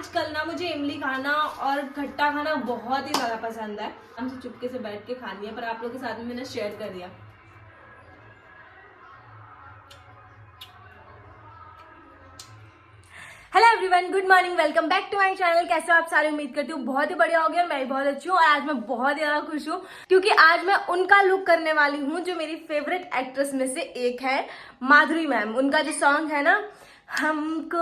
आजकल ना मुझे इमली खाना और खट्टा खाना बहुत ही ज्यादा पसंद है। हमसे चुपके से बैठ के खानी है, पर आप लोगों के साथ में मैंने शेयर कर दिया। Hello everyone, good morning, welcome back to my channel. कैसे हो आप सारे? उम्मीद करती हूँ बहुत ही बढ़िया हो गया। मैं भी बहुत अच्छी हूँ और आज मैं बहुत ज्यादा खुश हूँ क्योंकि आज मैं उनका लुक करने वाली हूँ जो मेरी फेवरेट एक्ट्रेस में से एक है, माधुरी मैम। उनका जो सॉन्ग है ना, हमको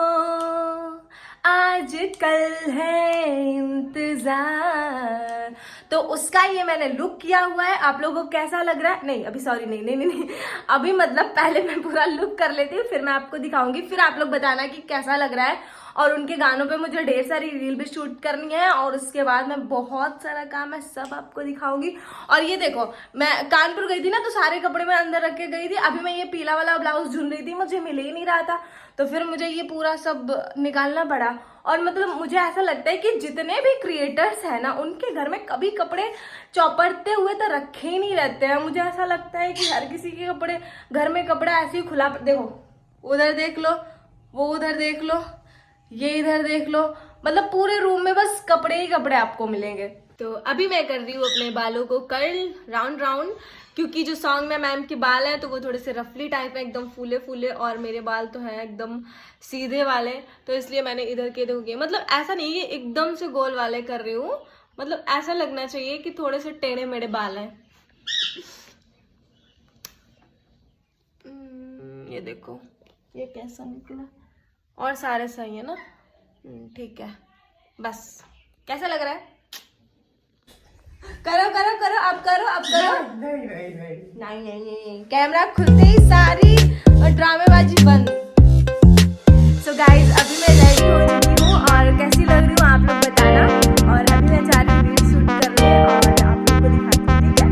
आज कल है इंतजार, तो उसका ये मैंने लुक किया हुआ है। आप लोगों को कैसा लग रहा है? नहीं अभी सॉरी, नहीं नहीं नहीं, नहीं। अभी मतलब पहले मैं पूरा लुक कर लेती हूँ, फिर मैं आपको दिखाऊंगी, फिर आप लोग बताना कि कैसा लग रहा है। और उनके गानों पे मुझे ढेर सारी रील भी शूट करनी है और उसके बाद मैं बहुत सारा काम है, सब आपको दिखाऊंगी। और ये देखो, मैं कानपुर गई थी ना, तो सारे कपड़े मैं अंदर रख के गई थी। अभी मैं ये पीला वाला ब्लाउज ढूंढ रही थी, मुझे मिल ही नहीं रहा था, तो फिर मुझे ये पूरा सब निकालना पड़ा। और मतलब मुझे ऐसा लगता है कि जितने भी क्रिएटर्स हैं ना, उनके घर में कभी कपड़े चौपड़ते हुए तो रखे ही नहीं रहते हैं। मुझे ऐसा लगता है कि हर किसी के कपड़े, घर में कपड़ा ऐसे ही खुला, देखो उधर देख लो, वो उधर देख लो, ये इधर देख लो, मतलब पूरे रूम में बस कपड़े ही कपड़े आपको मिलेंगे। तो अभी मैं कर रही हूँ अपने बालों को कर्ल, राउंड राउंड, क्योंकि जो सॉन्ग में मैम के बाल है तो वो थोड़े से रफली टाइप है, एकदम फूले फूले, और मेरे बाल तो हैं एकदम सीधे वाले, तो इसलिए मैंने इधर के इधर किए। मतलब ऐसा नहीं है एकदम से गोल वाले कर रही हूँ, मतलब ऐसा लगना चाहिए कि थोड़े से टेढ़े मेढ़े बाल हैं। ये देखो ये कैसा निकला, और सारे सही है ना? ठीक है, बस कैसा लग रहा है? करो करो करो, अब करो, अब करो। नहीं नहीं नहीं नहीं नहीं नहीं, कैमरा खुलते ही सारी ड्रामेबाजी बंद। सो गाइज, अभी मैं रेडी हो चुकी हूँ और कैसी लग रही हूँ आप लोग बताना। और अभी मैं जा रही हूँ रील शूट करने और आप लोग को दिखाती हूँ, ठीक है?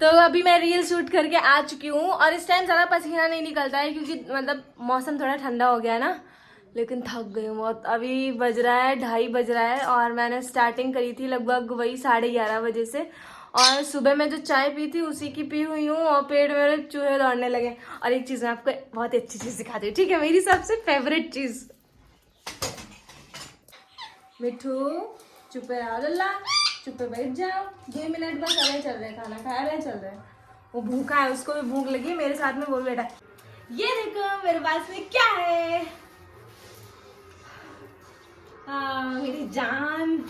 तो अभी मैं रील शूट करके आ चुकी हूँ और इस टाइम ज़्यादा पसीना नहीं निकलता है क्योंकि मतलब मौसम थोड़ा ठंडा हो गया है ना, लेकिन थक गई हूँ बहुत। अभी बज रहा है 2:30 बज रहा है और मैंने स्टार्टिंग करी थी लगभग वही 11:30 बजे से, और सुबह में जो चाय पी थी उसी की पी हुई हूँ और पेट में मेरे चूहे दौड़ने लगे। और एक चीज़ मैं आपको बहुत अच्छी चीज़ दिखाती हूँ, ठीक है? मेरी सबसे फेवरेट चीज़, मिठू चुपे रहो लल्ला, चुपे बैठ जाओ, 2 मिनट बस। अरे चल रहे, खाना खा रहे, चल रहे। वो भूखा है, उसको भी भूख लगी, मेरे साथ में वो भी बैठा। ये देखो मेरे पास में क्या है। मेरी जान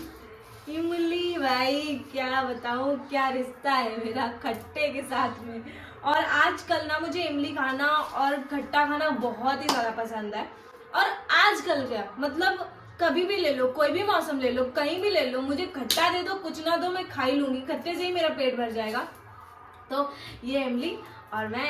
इमली भाई, क्या बताऊं क्या रिश्ता है मेरा खट्टे के साथ में। और आजकल ना मुझे इमली खाना और खट्टा खाना बहुत ही ज्यादा पसंद है। और आजकल क्या मतलब, कभी भी ले लो, कोई भी मौसम ले लो, कहीं भी ले लो, मुझे खट्टा दे दो, कुछ ना दो, मैं खा ही लूंगी। खट्टे से ही मेरा पेट भर जाएगा। तो ये इमली, और मैं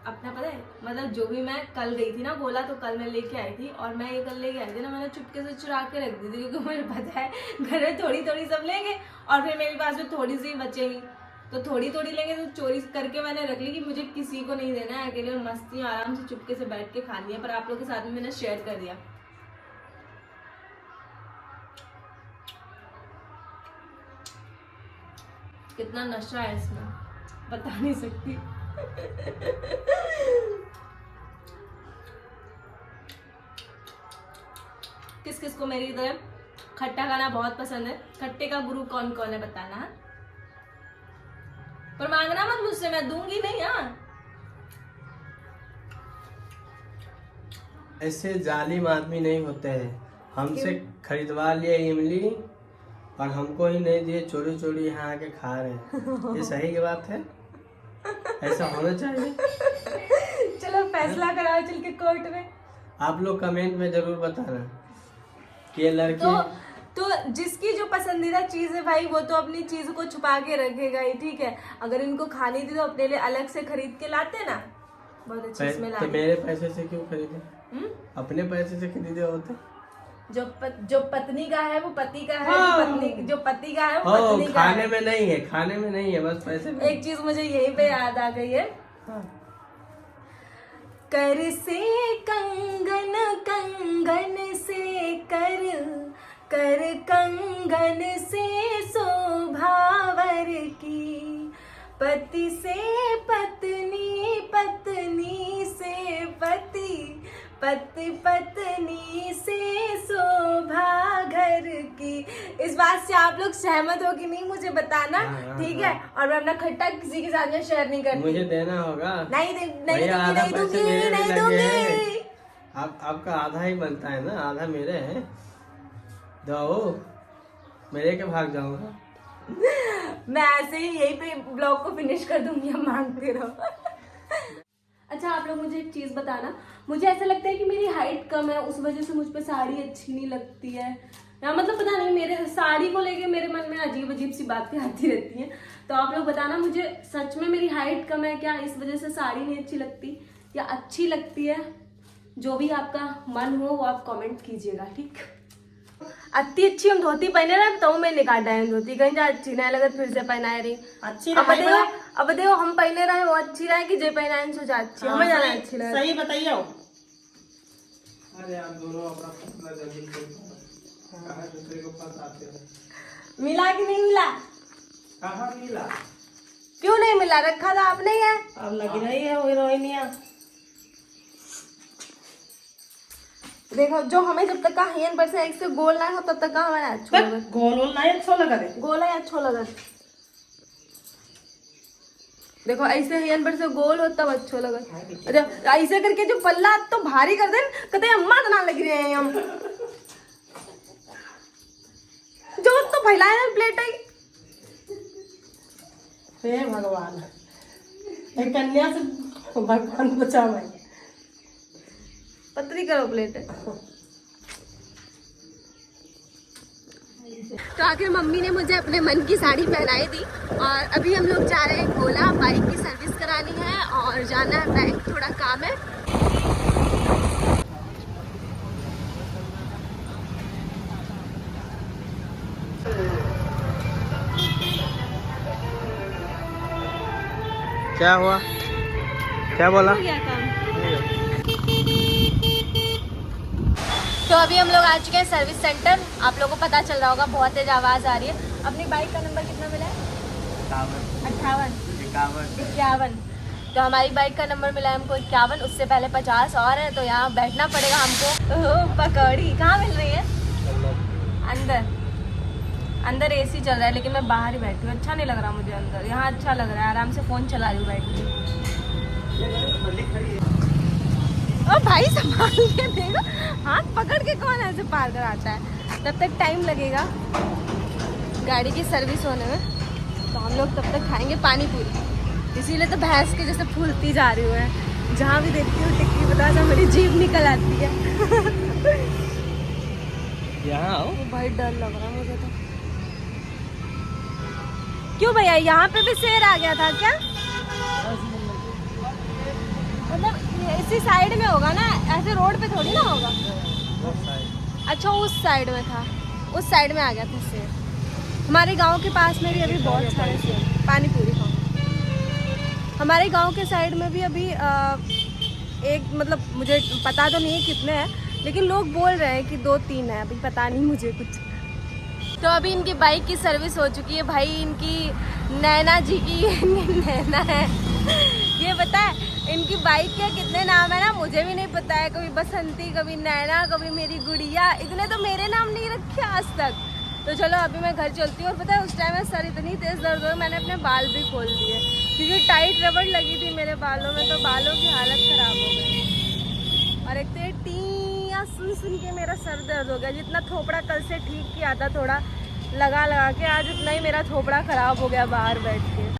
अपना पता है मतलब जो भी मैं कल गई थी ना, बोला तो कल मैं लेके आई थी, और मैं ये कल लेके आई थी ना, मैंने चुपके से चुरा के रख दी थी क्योंकि मुझे पता है घर में थोड़ी थोड़ी सब लेंगे और फिर मेरे पास में थोड़ी सी बचेगी, तो थोड़ी थोड़ी लेंगे, तो चोरी करके मैंने रख ली कि मुझे किसी को नहीं देना है, अकेले मस्ती आराम से चुपके से बैठ के खानी है। पर आप लोग के साथ में मैंने शेयर कर दिया। कितना नशा है इसमें बता नहीं सकती। किस किस को मेरी तरह खट्टा खाना बहुत पसंद है? खट्टे का गुरु कौन कौन है बताना है? पर मांगना मत मुझसे, मैं दूंगी नहीं। हाँ, ऐसे जालिम आदमी नहीं होते हैं। हमसे खरीदवा लिए इमली और हमको ही नहीं दिए, चोरी चोरी यहाँ आके खा रहे हैं। ये सही की बात है? ऐसा होना चाहिए। चलो फैसला कराओ चल के कोर्ट में। आप लोग कमेंट में जरूर बताना कि ये लड़की तो जिसकी जो पसंदीदा चीज है भाई, वो तो अपनी चीज को छुपा के रखेगा ही, ठीक है? अगर इनको खानी थी तो अपने लिए अलग से खरीद के लाते ना, बहुत अच्छी स्मेल आ तो रही। मेरे पैसे से क्यों खरीदे? अपने पैसे से खरीदे होते। जो पत्नी का है वो पति का है, हाँ। जो पति का है वो हो पत्नी का खाने है। में नहीं है, खाने में नहीं है, बस पैसे में। एक चीज मुझे यहीं पे याद आ गई है, कर से कंगन, कंगन से कर कंगन से शोभावर की, पति से पत्नी, पत्नी से पति, पत्नी से शोभा घर की। इस बात से आप लोग सहमत हो कि नहीं मुझे बताना, हाँ, ठीक है। और मैं अपना खट्टा किसी के साथ में शेयर नहीं करती। मुझे देना होगा। नहीं भैया, आधा पैसे दूंगी, मेरे भी नहीं लगे दूंगी। हैं। आपका आधा ही बनता है ना, आधा मेरे है। दो मेरे के भाग जाऊंगा। मैं ऐसे ही यही पे ब्लॉग को फिनिश कर दूंगी, हम मांगते रहो। अच्छा आप लोग मुझे एक चीज बताना, मुझे ऐसा लगता है कि मेरी हाइट कम है, उस वजह से मुझ पे साड़ी अच्छी नहीं लगती है, या मतलब पता नहीं, मेरे साड़ी को लेके मेरे मन में अजीब अजीब सी बातें आती रहती हैं। तो आप लोग बताना मुझे सच में मेरी हाइट कम है क्या, इस वजह से साड़ी नहीं अच्छी लगती या अच्छी लगती है। जो भी आपका मन हो वो आप कमेंट कीजिएगा, ठीक। अति अच्छी हम धोती पहने रहे तो मैं निकाल रहे धोती, कहीं जा अच्छी नहीं लगत फिर से पहनाए रही अच्छी अब देखो हम पहने रहे वो अच्छी रहे कि जे पहनाए सोचा अच्छी, हमें जाना अच्छी लगे। सही बताइए। अरे आप दोनों अपना फैसला जल्दी कहाँ दूसरे को फंसाते हो। मिला कि नहीं मिला? कहाँ मिला? क्यों नहीं मिला? रखा था आपने है। अब लगी रही है हीरोइनिया। देखो जो हमें जब तक का हियन पर से एक से गोल ना हो तब तक का हमारा अच्छा लगा। गोल गोल नहीं अच्छा लगा रे। गोल है अच्छा लगा। देखो ऐसे हियन पर से गोल हो तब अच्छा लगा। अच्छा ऐसे करके जो पल्ला तो भारी कर दे कहते अम्मा ना लग रहे हैं हम। जो तो फैलाए हैं प्लेट है। हे भगवान, एक कन्या से भगवान बचावे। पतली करो प्लेट। तो आखिर मम्मी ने मुझे अपने मन की साड़ी पहनाई दी और अभी हम लोग जा रहे हैं गोला, बाइक की सर्विस करानी है और जाना है बैंक, थोड़ा काम है। क्या हुआ? क्या बोला? हो गया काम। तो अभी हम लोग आ चुके हैं सर्विस सेंटर। आप लोगों को पता चल रहा होगा बहुत तेज आवाज आ रही है। अपनी बाइक का नंबर कितना मिला है? 51। तो हमारी बाइक का नंबर मिला है हमको 51, उससे पहले 50 और है, तो यहाँ बैठना पड़ेगा हमको। ओह, पकौड़ी कहाँ मिल रही है? अंदर एसी चल रहा है लेकिन मैं बाहर ही बैठी हूँ, अच्छा नहीं लग रहा मुझे अंदर। यहाँ अच्छा लग रहा है, आराम से फोन चला रही हूँ बैठ के। ओ भाई संभाल के देखो, हाथ पकड़ के कौन ऐसे पार कराता है। तब तक टाइम लगेगा गाड़ी की सर्विस होने में, तो हम लोग तब तक खाएंगे पानी पूरी। इसीलिए तो भैंस के जैसे फूलती जा रही हूँ। जहाँ भी देखती हूँ टिक्की बता सा मेरी जीभ निकल आती है। यहाँ आओ। भाई डर लग रहा है मुझे तो। क्यों भैया यहाँ पे भी शेर आ गया था क्या? मतलब इसी साइड में होगा ना, ऐसे रोड पे थोड़ी ना होगा। अच्छा उस साइड में था, उस साइड में आ गया था शेर। हमारे गांव के पास में भी अभी बहुत सारे शेर। पानी पूरी खाओ। हमारे गांव के साइड में भी अभी एक, मतलब मुझे पता तो नहीं है कितने हैं, लेकिन लोग बोल रहे हैं कि 2-3 है, अभी पता नहीं मुझे कुछ। तो अभी इनकी बाइक की सर्विस हो चुकी है। भाई इनकी नैना जी की नैना है, ये पता है इनकी बाइक के कितने नाम है ना, मुझे भी नहीं पता है। कभी बसंती, कभी नैना, कभी मेरी गुड़िया, इतने तो मेरे नाम नहीं रखे आज तक। तो चलो अभी मैं घर चलती हूँ। और पता है उस टाइम में सर इतनी तेज दर्द हुई, मैंने अपने बाल भी खोल दिए क्योंकि टाइट रबड़ लगी थी मेरे बालों में, तो बालों की हालत खराब हो गई। और एक तो ये टीया सुन के मेरा सर दर्द हो गया। जितना थोपड़ा कल से ठीक किया था थोड़ा लगा के, आज उतना ही मेरा थोपड़ा खराब हो गया बाहर बैठ के।